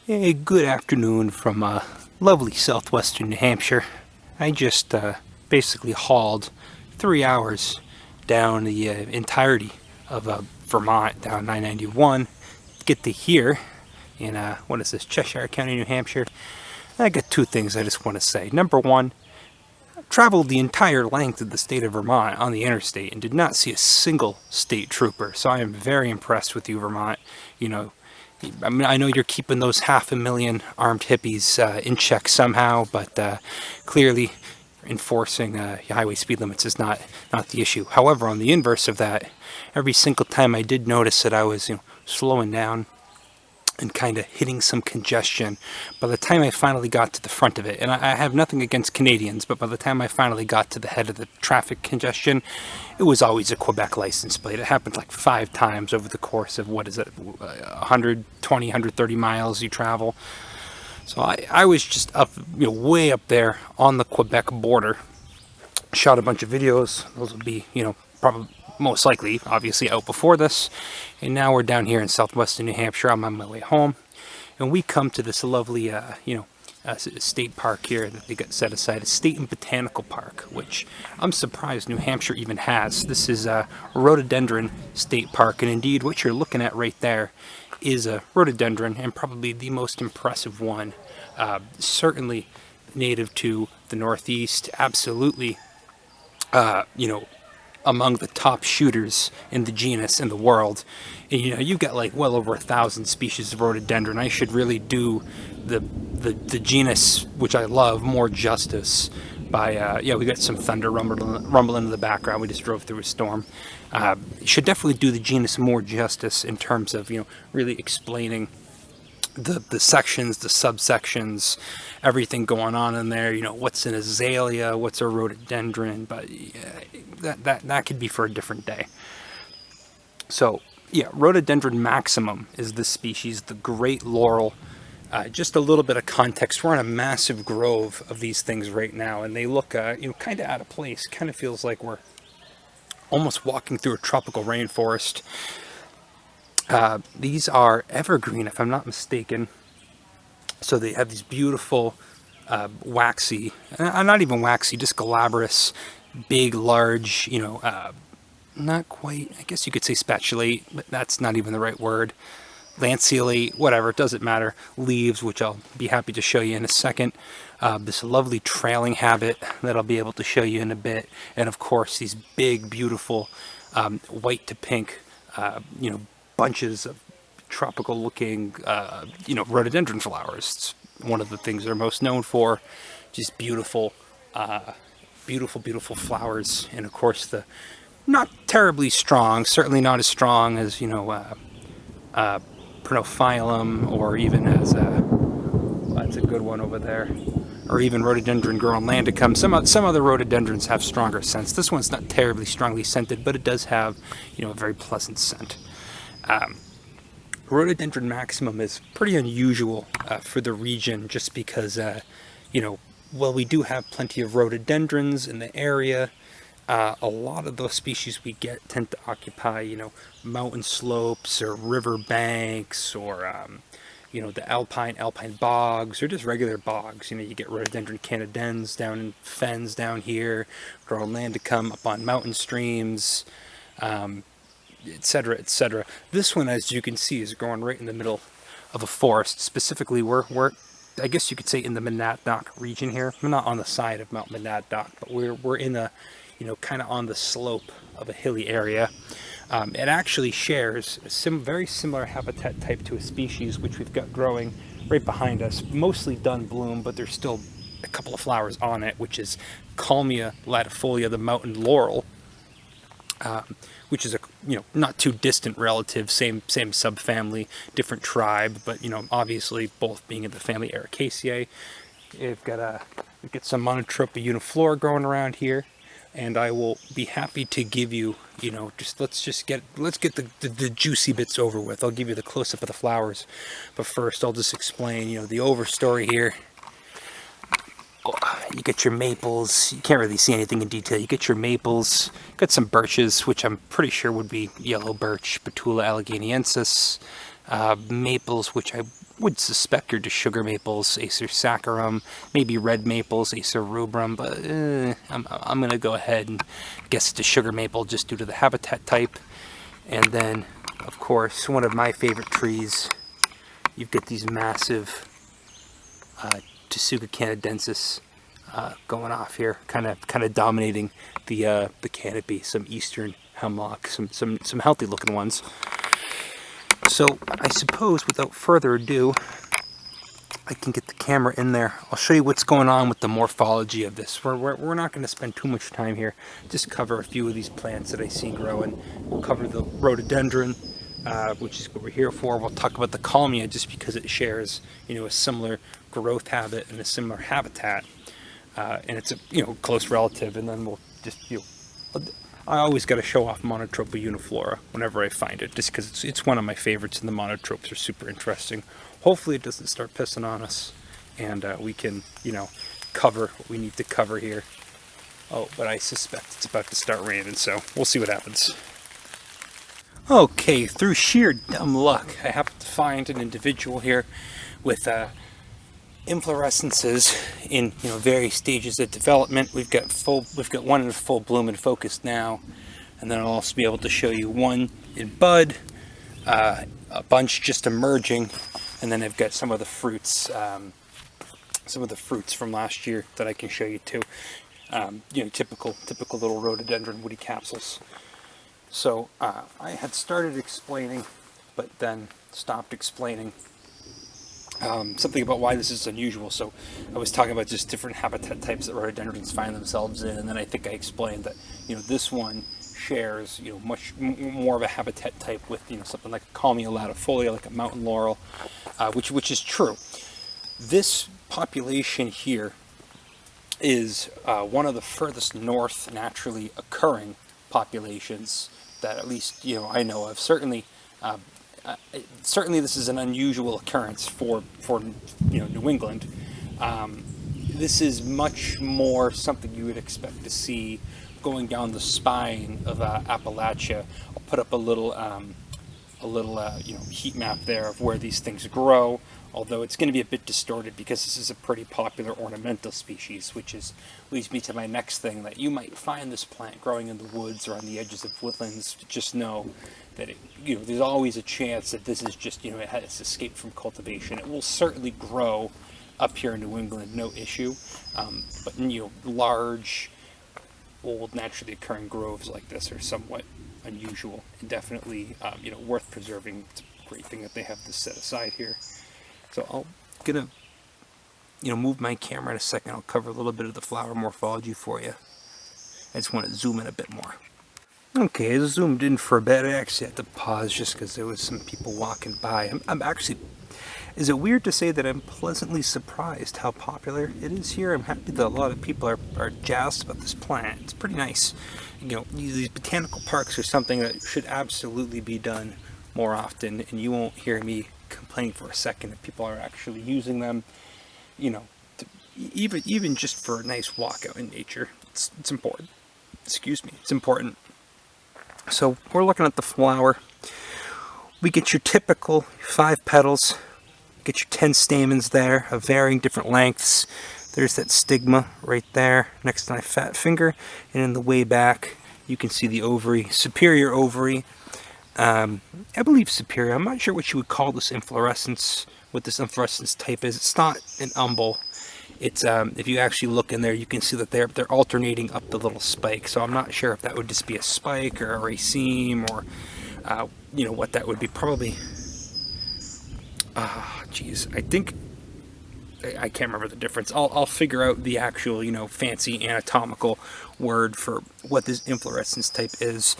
Hey, good afternoon from lovely southwestern New Hampshire. I just basically hauled 3 hours down the entirety of Vermont, down 991, to get to here in, what is this, Cheshire County, New Hampshire. I got two things I just want to say. Number one, traveled the entire length of the state of Vermont on the interstate and did not see a single state trooper. So I am very impressed with you, Vermont. You know, I mean, I know you're keeping those 500,000 armed hippies in check somehow, but clearly enforcing highway speed limits is not the issue. However, on the inverse of that, every single time I did notice that I was slowing down and kind of hitting some congestion, by the time I finally got to the front of it, and I have nothing against Canadians, but by the time I finally got to the head of the traffic congestion, it was always a Quebec license plate. It happened like 5 times over the course of, what is it, 120, 130 miles you travel. So I was just up, way up there on the Quebec border. Shot a bunch of videos. Those will be, probably most likely, obviously, out before this. And now we're down here in southwestern New Hampshire. I'm on my way home, and we come to this lovely, state park here that they got set aside, a state and botanical park, which I'm surprised New Hampshire even has. This is a Rhododendron State Park, and indeed, what you're looking at right there is a rhododendron, and probably the most impressive one. Certainly native to the Northeast. Absolutely, among the top shooters in the genus in the world. And you've got like well over 1,000 species of rhododendron. I should really do the genus, which I love, more justice by we got some thunder rumbling in the background. We just drove through a storm. Should definitely do the genus more justice in terms of really explaining the sections, the subsections, everything going on in there. What's an azalea, what's a rhododendron, but that could be for a different day. So yeah, Rhododendron maximum is the species, the great laurel. Just a little bit of context: we're in a massive grove of these things right now, and they look kind of out of place. Kind of feels like we're almost walking through a tropical rainforest. These are evergreen, if I'm not mistaken. So they have these beautiful, waxy, not even waxy, just glabrous, big, large, not quite, I guess you could say spatulate, but that's not even the right word. Lanceolate, whatever, it doesn't matter. Leaves, which I'll be happy to show you in a second. This lovely trailing habit that I'll be able to show you in a bit. And of course, these big, beautiful, white to pink, bunches of tropical looking, rhododendron flowers. It's one of the things they're most known for. Just beautiful, beautiful flowers. And of course, the not terribly strong, certainly not as strong as, Pernophyllum, or even as, that's a good one over there, or even Rhododendron Groenlandicum. Some other rhododendrons have stronger scents. This one's not terribly strongly scented, but it does have, a very pleasant scent. Rhododendron maximum is pretty unusual for the region, just because, while we do have plenty of rhododendrons in the area, a lot of those species we get tend to occupy, mountain slopes or river banks, or, the alpine bogs, or just regular bogs. You get Rhododendron canadensis down in fens down here, Groenlandicum up on mountain streams, etc., etc. This one, as you can see, is growing right in the middle of a forest. Specifically, we're I guess you could say in the Monadnock region here. We're not on the side of Mount Monadnock, but we're in a, kind of on the slope of a hilly area. It actually shares a very similar habitat type to a species which we've got growing right behind us, mostly done bloom, but there's still a couple of flowers on it, which is Kalmia latifolia, the mountain laurel, which is a not too distant relative, same subfamily, different tribe, but obviously both being in the family Ericaceae. We've got some Monotropa uniflora growing around here, and I will be happy to give you, let's get the juicy bits over with. I'll give you the close-up of the flowers, but first I'll just explain, the overstory here. You get your maples. You can't really see anything in detail. You get your maples. Got some birches, which I'm pretty sure would be yellow birch, Betula alleghaniensis. Maples, which would suspect are just sugar maples, Acer saccharum, maybe red maples, Acer rubrum, but I'm going to go ahead and guess it's a sugar maple just due to the habitat type. And then, of course, one of my favorite trees, you've got these massive Tsuga canadensis going off here, kind of dominating the canopy. Some eastern hemlock, some healthy looking ones. So I suppose without further ado, I can get the camera in there. I'll show you what's going on with the morphology of this. We're not going to spend too much time here. Just cover a few of these plants that I see growing. We'll cover the rhododendron, which is what we're here for. We'll talk about the Kalmia just because it shares, a similar growth habit and a similar habitat, and it's a close relative. And then we'll just I always got to show off Monotropa uniflora whenever I find it, just because it's one of my favorites, and the monotropes are super interesting. Hopefully it doesn't start pissing on us, and we can, cover what we need to cover here. Oh, but I suspect it's about to start raining, so we'll see what happens. Okay, through sheer dumb luck, I happened to find an individual here with inflorescences in various stages of development. We've got one in full bloom and focus now, and then I'll also be able to show you one in bud, a bunch just emerging, and then I've got some of the fruits from last year that I can show you too. Typical little rhododendron woody capsules. So I had started explaining, but then stopped explaining something about why this is unusual. So I was talking about just different habitat types that rhododendrons find themselves in, and then I think I explained that this one shares much more of a habitat type with something like Kalmia latifolia, like a mountain laurel, which is true. This population here is one of the furthest north naturally occurring populations that at least I know of. Certainly this is an unusual occurrence for New England. This is much more something you would expect to see going down the spine of Appalachia. I'll put up a little heat map there of where these things grow, although it's going to be a bit distorted because this is a pretty popular ornamental species, which leads me to my next thing, that you might find this plant growing in the woods or on the edges of woodlands. Just know that there's always a chance that this is just it has escaped from cultivation. It will certainly grow up here in New England, no issue, but large, old, naturally occurring groves like this are somewhat unusual and definitely worth preserving. It's a great thing that they have this set aside here. So I'll gonna move my camera in a second. I'll cover a little bit of the flower morphology for you. I just want to zoom in a bit more. Okay, I zoomed in for a bit. I actually had to pause just because there was some people walking by. I'm actually, is it weird to say that I'm pleasantly surprised how popular it is here? I'm happy that a lot of people are jazzed about this plant. It's pretty nice. These botanical parks are something that should absolutely be done more often, and you won't hear me complaining for a second if people are actually using them, even just for a nice walk out in nature. It's important. Excuse me, it's important. So we're looking at the flower. We get your typical 5 petals, get your 10 stamens there of varying different lengths. There's that stigma right there next to my fat finger, and in the way back you can see the ovary, superior ovary. I believe superior. I'm not sure what you would call this inflorescence, what this inflorescence type is. It's not an umbel. It's if you actually look in there, you can see that they're alternating up the little spike. So I'm not sure if that would just be a spike or a raceme or what that would be. Probably. Geez, I think I can't remember the difference. I'll figure out the actual fancy anatomical word for what this inflorescence type is.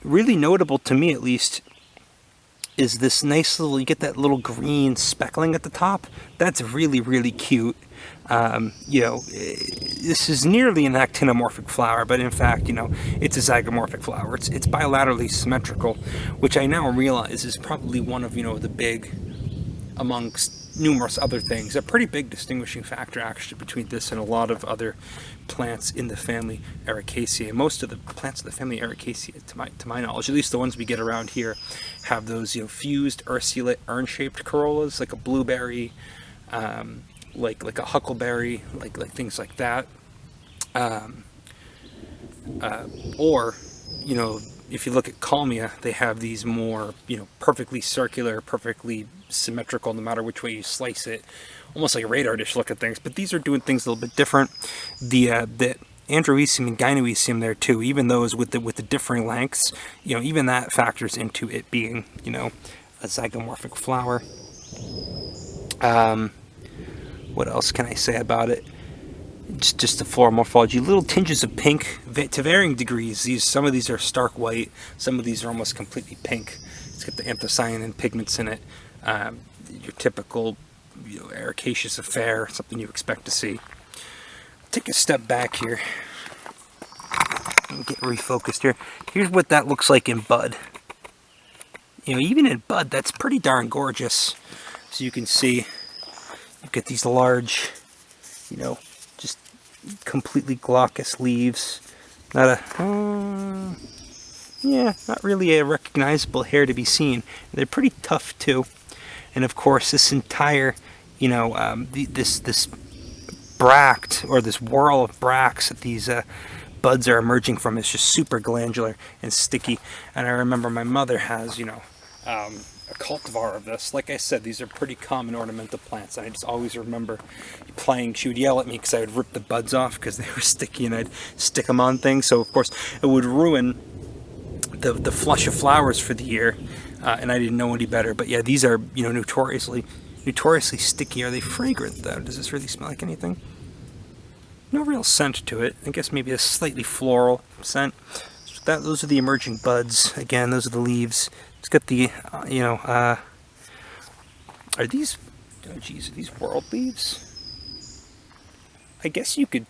Really notable to me, at least, is this nice little, you get that little green speckling at the top. That's really, really cute. This is nearly an actinomorphic flower, but in fact, it's a zygomorphic flower. It's bilaterally symmetrical, which I now realize is probably one of, the big amongst numerous other things. A pretty big distinguishing factor actually between this and a lot of other plants in the family Ericaceae. Most of the plants of the family Ericaceae, to my knowledge, at least the ones we get around here, have those, you know, fused urceolate urn-shaped corollas, like a blueberry, like a huckleberry, like things like that. Or, you know, if you look at Kalmia, they have these more, you know, perfectly circular, perfectly symmetrical, no matter which way you slice it, almost like a radar dish look at things. But these are doing things a little bit different. The Androecium and Gynoecium there too, even those with the differing lengths, you know, even that factors into it being, you know, a zygomorphic flower. What else can I say about it? Just the floral morphology, little tinges of pink to varying degrees. Some of these are stark white, some of these are almost completely pink. It's got the anthocyanin pigments in it. Your typical, you know, ericaceous affair, something you expect to see. Take a step back here. Get refocused here. Here's what that looks like in bud. You know, even in bud, that's pretty darn gorgeous. So you can see, you get these large, you know, just completely glaucous leaves. Not really a recognizable hair to be seen. They're pretty tough too. And of course, this entire, you know, this bract, or this whorl of bracts that these buds are emerging from, is just super glandular and sticky. And I remember my mother has, you know, a cultivar of this. Like I said, these are pretty common ornamental plants. And I just always remember playing. She would yell at me because I would rip the buds off because they were sticky, and I'd stick them on things. So of course it would ruin the flush of flowers for the year. And I didn't know any better. But yeah, these are, you know, notoriously sticky. Are they fragrant though? Does this really smell like anything? No real scent to it. I guess maybe a slightly floral scent. So those are the emerging buds. Again, those are the leaves. It's got the, you know, are these, oh geez, are these world leaves? I guess you could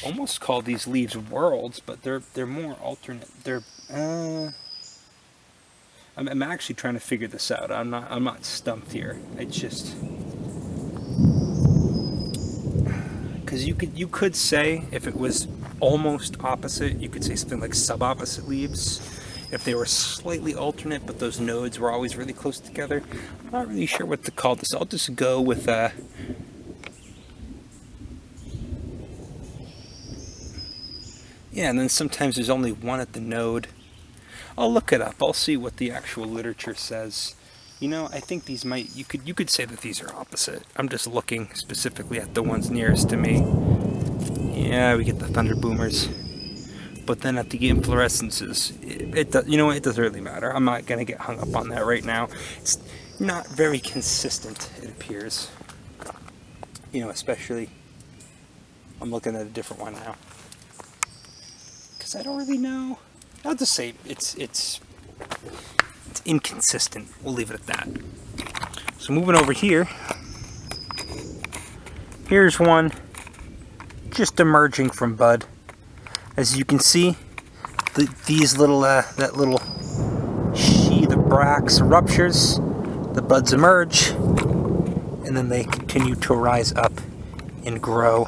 almost call these leaves worlds, but they're more alternate. They're, I'm actually trying to figure this out. I'm not stumped here. It's just, because you could say, if it was almost opposite, you could say something like subopposite leaves. If they were slightly alternate, but those nodes were always really close together. I'm not really sure what to call this. I'll just go with yeah, and then sometimes there's only one at the node. I'll look it up. I'll see what the actual literature says. You know, I think these might, you could say that these are opposite. I'm just looking specifically at the ones nearest to me. Yeah, we get the thunder boomers. But then at the inflorescences, you know, it doesn't really matter. I'm not going to get hung up on that right now. It's not very consistent, it appears. You know, especially, I'm looking at a different one now. Because I don't really know. I'll just say it's inconsistent. We'll leave it at that. So moving over here, here's one just emerging from bud. As you can see, these little, that little sheath of bracts ruptures, the buds emerge, and then they continue to rise up and grow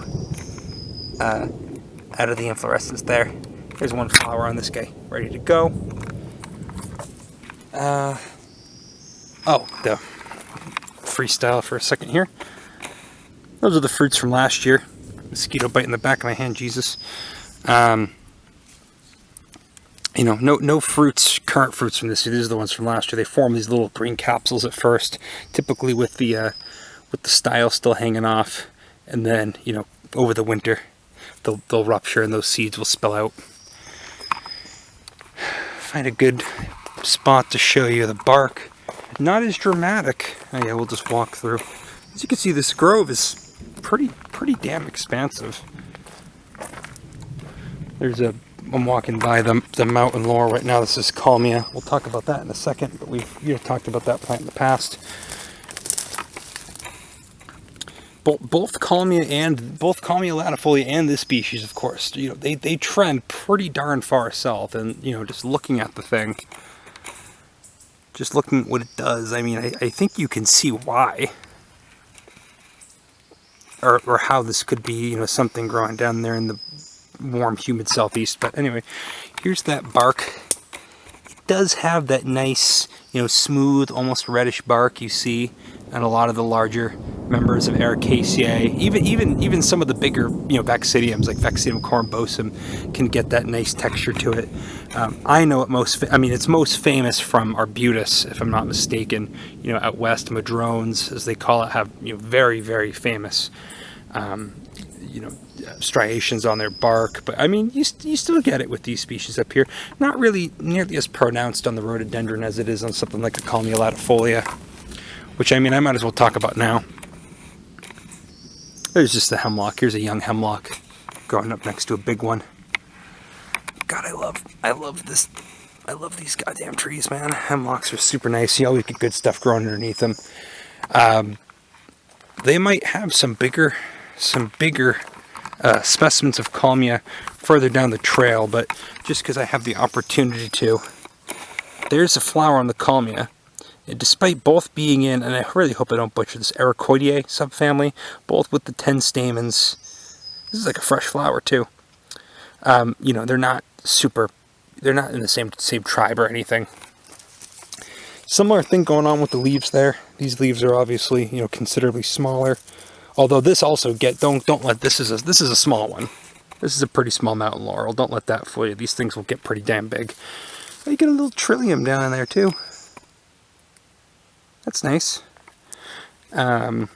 out of the inflorescence there. There's one flower on this guy, ready to go. Oh, the freestyle for a second here. Those are the fruits from last year. Mosquito bite in the back of my hand, Jesus. You know, no fruits, current fruits from this year. These are the ones from last year. They form these little green capsules at first, typically with the style still hanging off, and then, you know, over the winter they'll rupture and those seeds will spill out. Find a good spot to show you the bark. Not as dramatic. Oh yeah, we'll just walk through. As you can see, this grove is pretty damn expansive. I'm walking by the mountain laurel right now. This is Kalmia. We'll talk about that in a second, but we've talked about that plant in the past. Both Kalmia latifolia and this species, of course, you know, they trend pretty darn far south. And you know, just looking at the thing, just looking at what it does, I mean, I think you can see why. Or how this could be, you know, something growing down there in the warm, humid southeast. But anyway, here's that bark. It does have that nice, you know, smooth, almost reddish bark you see on a lot of the larger members of Ericaceae. Even some of the bigger, you know, Vaccidiums like Vaccidium corymbosum can get that nice texture to it. I know it it's most famous from Arbutus, if I'm not mistaken. You know, out west, madrones, as they call it, have, you know, very, very famous, you know, striations on their bark. But I mean, you still get it with these species up here. Not really nearly as pronounced on the rhododendron as it is on something like a Kalmia latifolia, which, I mean, I might as well talk about now. There's just the hemlock. Here's a young hemlock growing up next to a big one. God, I love this. I love these goddamn trees, man. Hemlocks are super nice. You always get good stuff growing underneath them. They might have some bigger specimens of Kalmia further down the trail, but just because I have the opportunity to, there's a flower on the Kalmia. And despite both being in, and I really hope I don't butcher this, Ericoideae subfamily, both with the 10 stamens. This is like a fresh flower too. You know, they're not in the same tribe or anything. Similar thing going on with the leaves there. These leaves are obviously, you know, considerably smaller. Although this also don't let, this is a small one. This is a pretty small mountain laurel. Don't let that fool you. These things will get pretty damn big. You get a little trillium down in there too. That's nice. You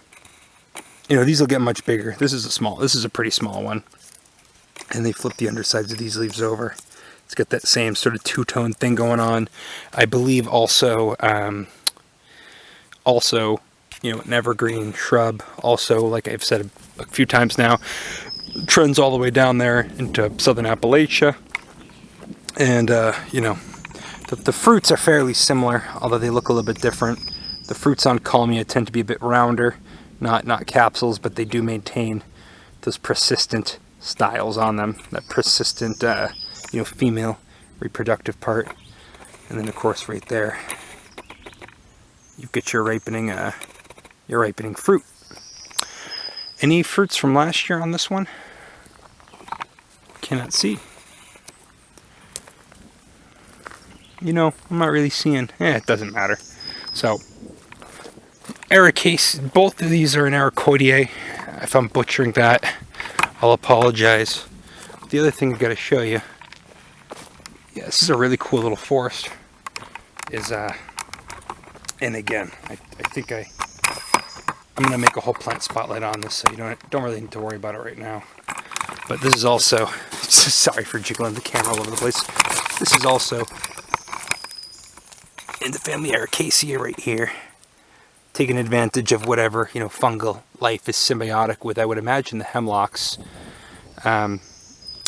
know, these will get much bigger. This is a pretty small one. And they flip the undersides of these leaves over. It's got that same sort of two-tone thing going on. I believe also, you know, an evergreen shrub. Also, like I've said a few times now, trends all the way down there into southern Appalachia. And, you know, the fruits are fairly similar, although they look a little bit different. The fruits on Kalmia tend to be a bit rounder, not capsules, but they do maintain those persistent styles on them, that persistent, you know, female reproductive part. And then, of course, right there, you get your ripening fruit. Any fruits from last year on this one? Cannot see. You know, I'm not really seeing. It doesn't matter. So, Ericaceae, both of these are in Ericoideae. If I'm butchering that, I'll apologize. The other thing I've got to show you, yeah, this is a really cool little forest, is, and again, I think I'm going to make a whole plant spotlight on this, so you don't really need to worry about it right now. But this is also, sorry for jiggling the camera all over the place, this is also in the family Ericaceae right here, taking advantage of whatever, you know, fungal life is symbiotic with, I would imagine, the hemlocks.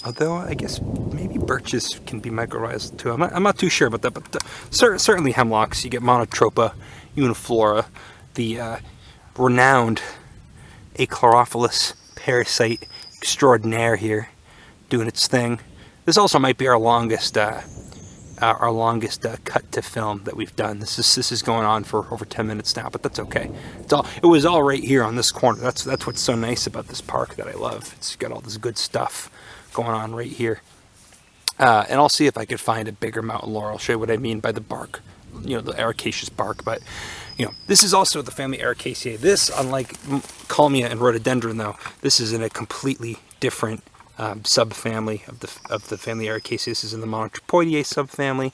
Although I guess maybe birches can be mycorrhizal too. I'm not too sure about that, but certainly hemlocks. You get Monotropa, uniflora, the renowned achlorophyllus parasite extraordinaire here, doing its thing. This also might be our longest cut to film that we've done. This is going on for over 10 minutes now, but that's okay. It was all right here on this corner. That's what's so nice about this park that I love. It's got all this good stuff going on right here. And I'll see if I can find a bigger mountain laurel. I'll show you what I mean by the bark, you know, the ericaceous bark. But, you know, this is also the family Ericaceae. This, unlike Kalmia and Rhododendron, though, this is in a completely different subfamily of the family Ericaceae. This is in the Monotropoideae subfamily.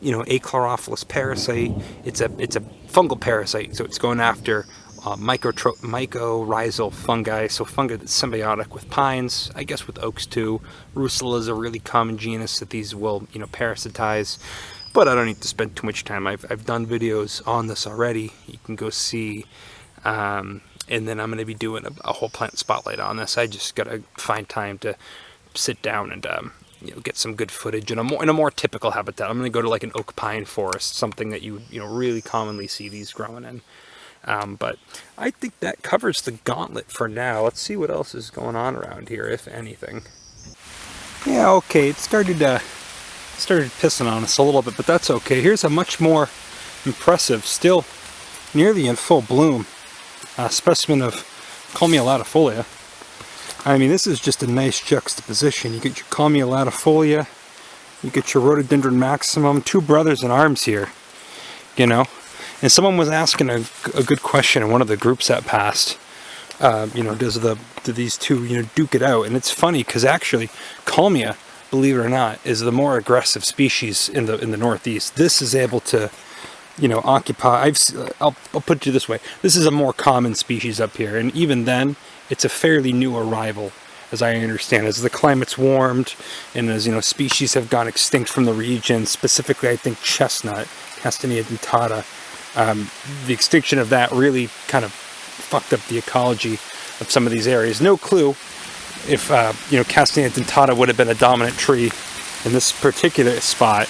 You know, achlorophyllus parasite. It's a fungal parasite, so it's going after mycorrhizal fungi, so fungi that's symbiotic with pines, I guess with oaks too. Russula is a really common genus that these will, you know, parasitize. But I don't need to spend too much time. I've done videos on this already. You can go see. And then I'm going to be doing a whole plant spotlight on this. I just got to find time to sit down and you know, get some good footage in a more typical habitat. I'm going to go to like an oak pine forest, something that you know really commonly see these growing in. But I think that covers the gauntlet for now. Let's see what else is going on around here, if anything. Yeah, okay, it started started pissing on us a little bit, but that's okay. Here's a much more impressive, still nearly in full bloom, specimen of Kalmia latifolia. I mean, this is just a nice juxtaposition. You get your Kalmia latifolia, you get your Rhododendron maximum, two brothers in arms here, you know. And someone was asking a good question in one of the groups that passed. You know, do these two, you know, duke it out? And it's funny because actually, Kalmia, believe it or not, is the more aggressive species in the Northeast. This is able to, you know, occupy. I'll put it this way: this is a more common species up here, and even then, it's a fairly new arrival, as I understand. As the climate's warmed, and as, you know, species have gone extinct from the region, specifically, I think chestnut, Castanea dentata. The extinction of that really kind of fucked up the ecology of some of these areas. No clue if you know, Castanea dentata would have been a dominant tree in this particular spot,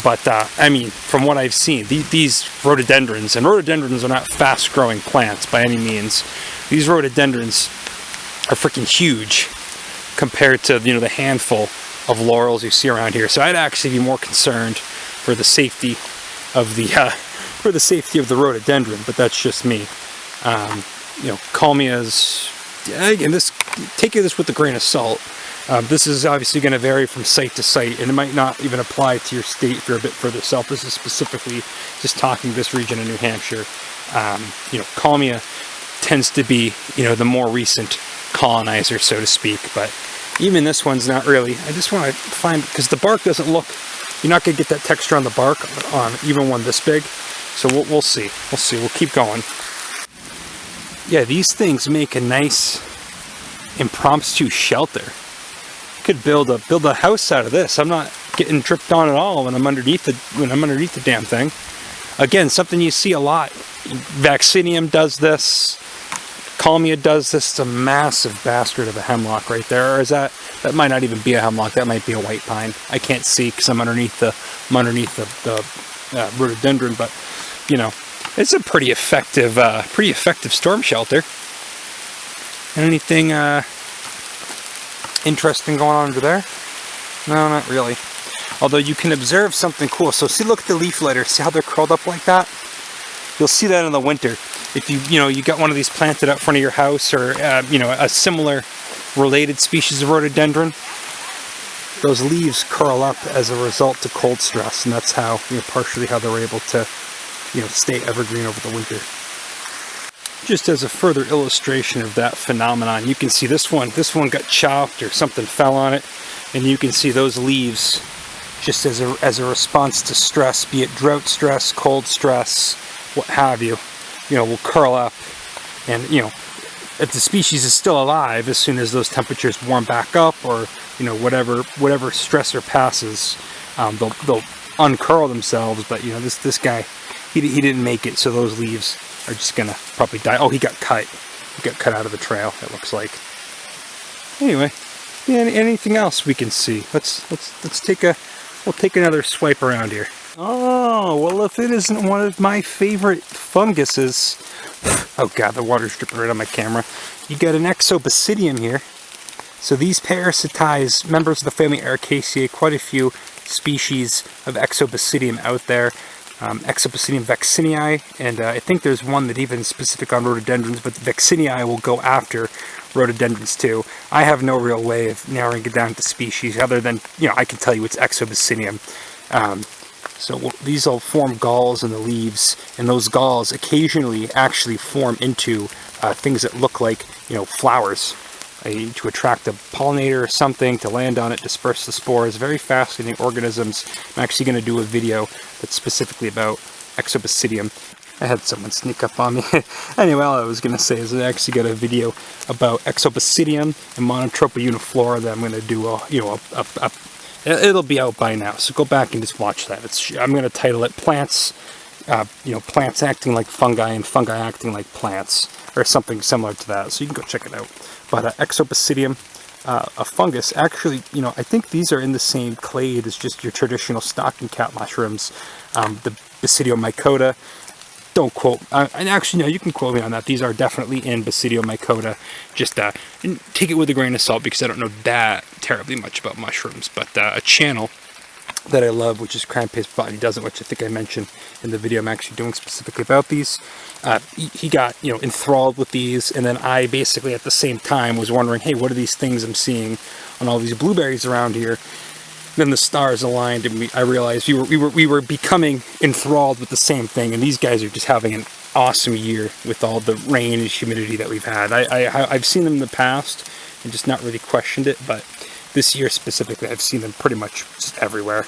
but I mean, from what I've seen, these rhododendrons, and rhododendrons are not fast-growing plants by any means. These rhododendrons are freaking huge compared to, you know, the handful of laurels you see around here. So I'd actually be more concerned for the safety of the rhododendron, but that's just me. You know, Kalmia's, again, take this with a grain of salt. This is obviously going to vary from site to site, and it might not even apply to your state if you're a bit further south. This is specifically just talking this region of New Hampshire. You know, Kalmia tends to be, you know, the more recent colonizer, so to speak, but even this one's not really. I just want to find, because the bark doesn't look, you're not going to get that texture on the bark on even one this big. So we'll see. We'll see. We'll keep going. Yeah, these things make a nice impromptu shelter. You could build a house out of this. I'm not getting dripped on at all when I'm underneath the damn thing. Again, something you see a lot. Vaccinium does this. Kalmia does this. It's a massive bastard of a hemlock right there. Or is that might not even be a hemlock. That might be a white pine. I can't see because I'm underneath the rhododendron, but you know, it's a pretty effective storm shelter. Anything interesting going on under there? No, not really. Although you can observe something cool. So see, look at the leaf litter. See how they're curled up like that? You'll see that in the winter. If you got one of these planted out front of your house, or you know, a similar related species of rhododendron, those leaves curl up as a result to cold stress, and that's how, you know, partially how they're able to, you know, stay evergreen over the winter. Just as a further illustration of that phenomenon, you can see this one got chopped or something fell on it, and you can see those leaves just as a response to stress, be it drought stress, cold stress, what have you, you know, will curl up, and, you know, if the species is still alive, as soon as those temperatures warm back up, or, you know, whatever stressor passes, they'll uncurl themselves. But, you know, this guy, he didn't make it, so those leaves are just gonna probably die. Oh, he got cut out of the trail, it looks like. Anyway, yeah, anything else we can see? We'll take another swipe around here. Oh, well, if it isn't one of my favorite funguses. Oh god, the water's dripping right on my camera. You got an Exobasidium here. So these parasitize members of the family Ericaceae, quite a few species of Exobasidium out there. Exobasidium vaccinii, and I think there's one that even is specific on rhododendrons, but the vaccinii will go after rhododendrons too. I have no real way of narrowing it down to species other than, you know, I can tell you it's Exobasidium. So these will form galls in the leaves, and those galls occasionally actually form into things that look like, you know, flowers, to attract a pollinator or something, to land on it, disperse the spores. Very fascinating organisms. I'm actually going to do a video that's specifically about Exobasidium. I had someone sneak up on me. Anyway, all I was going to say is I actually got a video about Exobasidium and Monotropa uniflora that I'm going to do it'll be out by now, so go back and just watch that. I'm going to title it Plants, Plants Acting Like Fungi and Fungi Acting Like Plants, or something similar to that, so you can go check it out. But Exobasidium, a fungus, actually, you know, I think these are in the same clade as just your traditional stocking cap mushrooms, the Basidiomycota. Don't quote, and actually, no, you can quote me on that. These are definitely in Basidiomycota. Just take it with a grain of salt, because I don't know that terribly much about mushrooms. But a channel that I love, which is cramp-paste body doesn't, which I think I mentioned in the video I'm actually doing specifically about these. He got, you know, enthralled with these, and then I basically at the same time was wondering, hey, what are these things I'm seeing on all these blueberries around here? Then the stars aligned, and I realized we were becoming enthralled with the same thing, and these guys are just having an awesome year with all the rain and humidity that we've had. I've seen them in the past and just not really questioned it, but this year specifically, I've seen them pretty much just everywhere.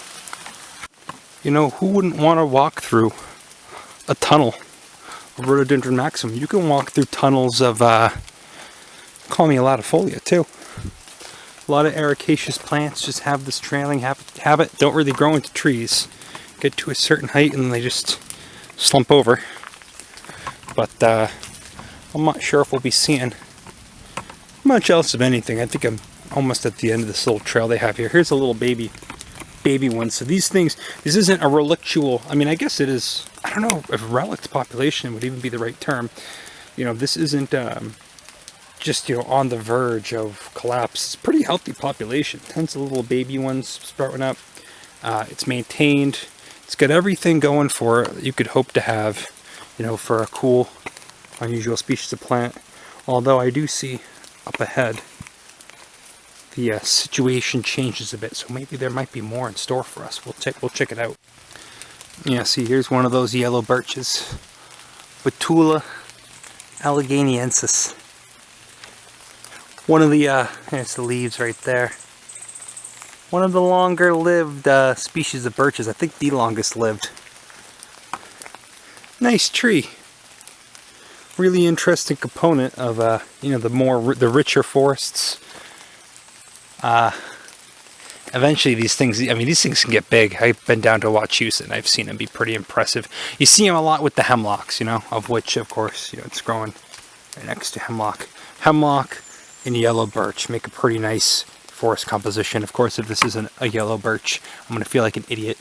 You know, who wouldn't want to walk through a tunnel of Rhododendron maximum? You can walk through tunnels of Kalmia latifolia too. A lot of ericaceous plants just have this trailing habit. Don't really grow into trees. Get to a certain height and they just slump over. But I'm not sure if we'll be seeing much else of anything. I think I'm almost at the end of this little trail they have here. Here's a little baby one. So these things, this isn't a relictual, I mean, I guess it is, I don't know if relict population would even be the right term. You know, this isn't just, you know, on the verge of collapse. It's a pretty healthy population. Tons of little baby ones sprouting up. It's maintained. It's got everything going for it you could hope to have, you know, for a cool, unusual species of plant. Although I do see up ahead the situation changes a bit, so maybe there might be more in store for us. We'll check it out. Yeah, see, here's one of those yellow birches, Betula alleganiensis. One of the there's the leaves right there. One of the longer lived species of birches. I think the longest lived. Nice tree. Really interesting component of you know, the richer forests. Eventually these things, I mean, these things can get big. I've been down to Wachusett and I've seen them be pretty impressive. You see them a lot with the hemlocks, you know, of which of course, you know, it's growing right next to hemlock. Hemlock and yellow birch make a pretty nice forest composition. Of course, if this isn't a yellow birch, I'm gonna feel like an idiot.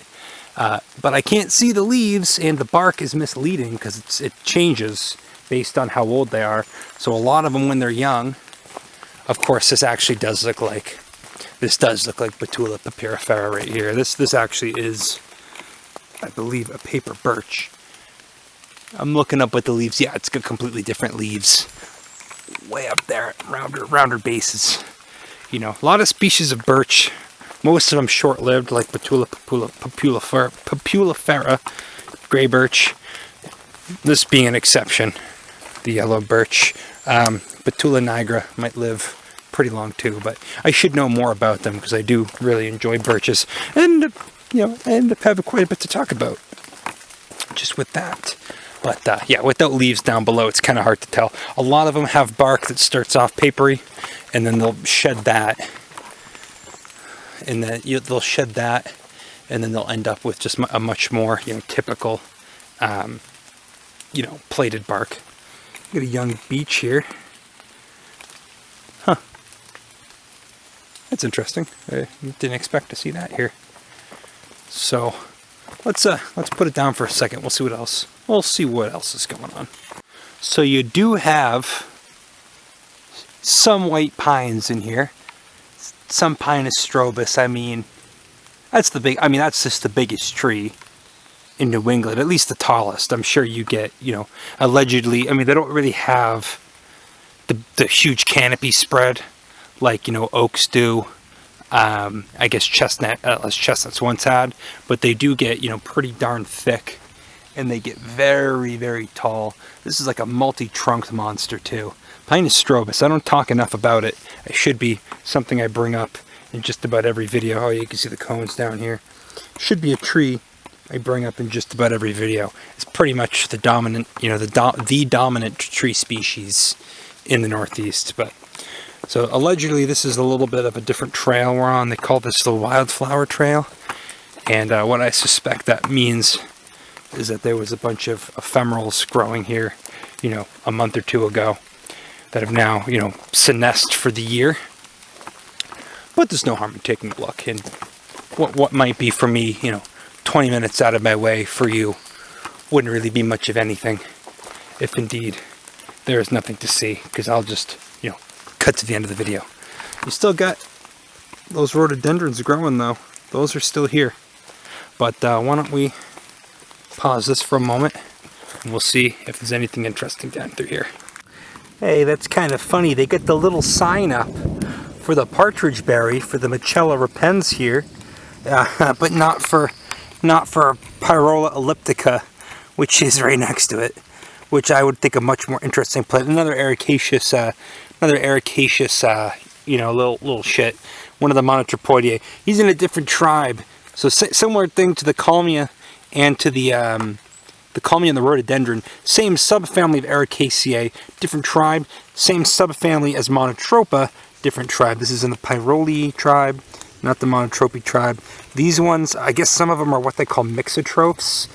But I can't see the leaves, and the bark is misleading because it changes based on how old they are. So a lot of them when they're young, of course, this does look like Betula papyrifera right here. This actually is, I believe, a paper birch. I'm looking up what the leaves, yeah, it's got completely different leaves. Way up there, rounder bases. You know, a lot of species of birch, most of them short-lived, like Betula papyrifera, gray birch. This being an exception, the yellow birch. Betula nigra might live pretty long too, but I should know more about them because I do really enjoy birches, and you know, and have quite a bit to talk about just with that. But yeah, without leaves down below, it's kind of hard to tell. A lot of them have bark that starts off papery, and then they'll shed that, and then they'll shed that, and then they'll end up with just a much more, you know, typical, you know, plated bark. Got a young beech here. Huh. That's interesting. I didn't expect to see that here. So let's put it down for a second. We'll see what else. We'll see what else is going on. So you do have some white pines in here. Some Pinus strobus. I mean, that's just the biggest tree in New England, at least the tallest. I'm sure you get, you know, allegedly, I mean, they don't really have the huge canopy spread like, you know, oaks do. I guess chestnuts once had, but they do get, you know, pretty darn thick, and they get very, very tall. This is like a multi-trunked monster too. Pinus strobus, I don't talk enough about it. It should be something I bring up in just about every video. Oh, you can see the cones down here. Should be a tree I bring up in just about every video. It's pretty much the dominant, you know, the dominant tree species in the Northeast. But so allegedly this is a little bit of a different trail we're on. They call this the Wildflower Trail, and what I suspect that means is that there was a bunch of ephemerals growing here, you know, a month or two ago that have now, you know, senesced for the year. But there's no harm in taking a look, and what might be for me, you know, 20 minutes out of my way for you wouldn't really be much of anything, if indeed there is nothing to see, because I'll just, you know, cut to the end of the video. You still got those rhododendrons growing though. Those are still here. But why don't we pause this for a moment and we'll see if there's anything interesting down through here. Hey, that's kind of funny. They get the little sign up for the partridge berry, for the Mechella repens here, but not for Pyrola elliptica, which is right next to it, which I would think a much more interesting plant. Another ericaceous, you know, little shit. One of the Monotropoideae. He's in a different tribe, so similar thing to the Kalmia and to the Kalmia and the Rhododendron. Same subfamily of Ericaceae, different tribe. Same subfamily as Monotropa, different tribe. This is in the Pyroli tribe, not the Monotropi tribe. These ones, I guess some of them are what they call mixotrophs,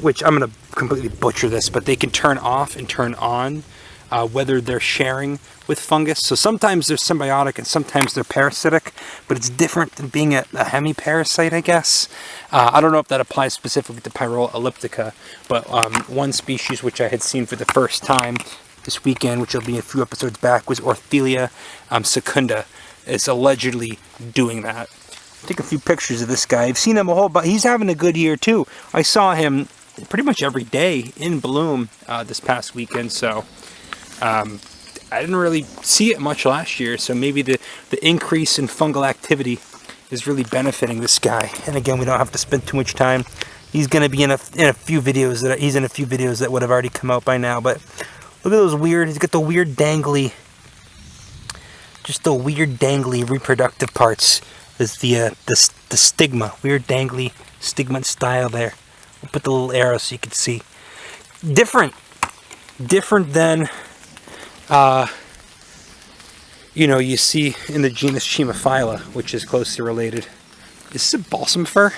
which I'm going to completely butcher this, but they can turn off and turn on whether they're sharing with fungus. So sometimes they're symbiotic and sometimes they're parasitic, but it's different than being a hemiparasite, I guess. I don't know if that applies specifically to Pyrola elliptica, but one species which I had seen for the first time this weekend, which will be a few episodes back, was Orthelia secunda. Is allegedly doing that. Take a few pictures of this guy. I've seen him a whole bunch. He's having a good year too. I saw him pretty much every day in bloom this past weekend, so I didn't really see it much last year, so maybe the increase in fungal activity is really benefiting this guy. And again, we don't have to spend too much time. He's going to be in a few videos that would have already come out by now. But look at those weird. He's got the weird dangly, just the weird dangly reproductive parts. Is the stigma, weird dangly stigma style there. We'll put the little arrow so you can see. Different than you know, you see in the genus Chimaphila, which is closely related. Is this a balsam fir?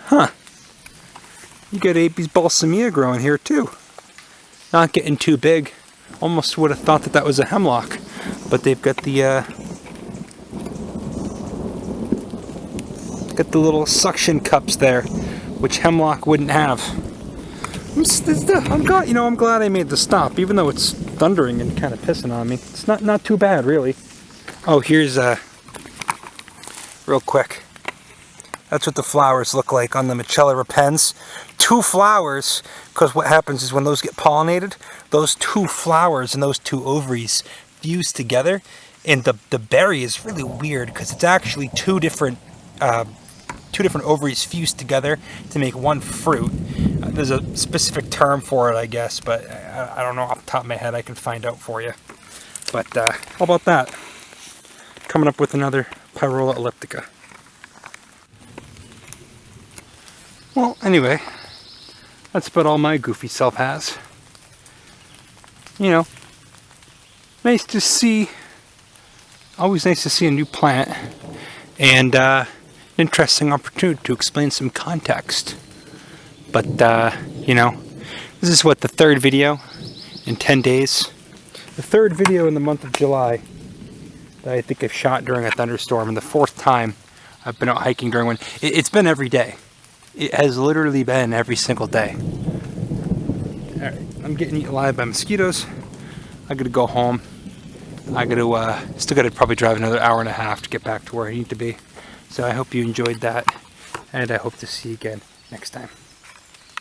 Huh. You got Apis balsamea growing here too. Not getting too big. Almost would have thought that was a hemlock, but they've got the little suction cups there, which hemlock wouldn't have. I'm glad I made the stop, even though it's thundering and kind of pissing on me. It's not too bad, really. Oh, here's real quick. That's what the flowers look like on the Mechella repens. 2 flowers, because what happens is when those get pollinated, those 2 flowers and those 2 ovaries fuse together, and the berry is really weird because it's actually 2 different ovaries fused together to make one fruit. There's a specific term for it, I guess, but I don't know off the top of my head. I can find out for you. But how about that? Coming up with another Pyrola elliptica. Well, anyway, that's about all my goofy self has. You know, nice to see, always nice to see a new plant, and an interesting opportunity to explain some context. But, you know, this is what, the 3rd video in 10 days? The 3rd video in the month of July that I think I've shot during a thunderstorm, and the 4th time I've been out hiking during one. It's been every day. It has literally been every single day. Alright, I'm getting eaten alive by mosquitoes. I gotta go home. I gotta, still gotta probably drive another hour and a half to get back to where I need to be. So I hope you enjoyed that, and I hope to see you again next time.